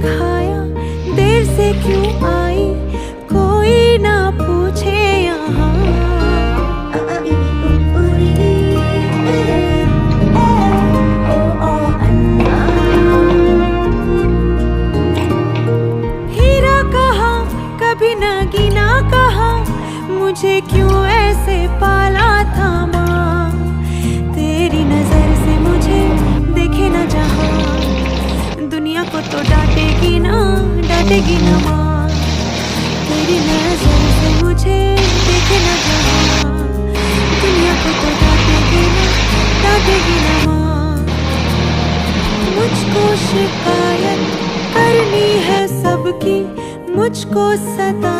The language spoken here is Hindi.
खाया, देर से क्यों आई, कोई ना पूछे यहाँ। हीरा कहा कभी नगीना कहा, मुझे क्यों ऐसे पाला था माँ। तेरी नजर से मुझे देखे न जहाँ, दुनिया को तो डांटेगी ना माँ। तेरी नजर से मुझे देखे न जहाँ, दुनिया को तो डांटेगी ना माँ। मुझको शिकायत करनी है सबकी, मुझको सता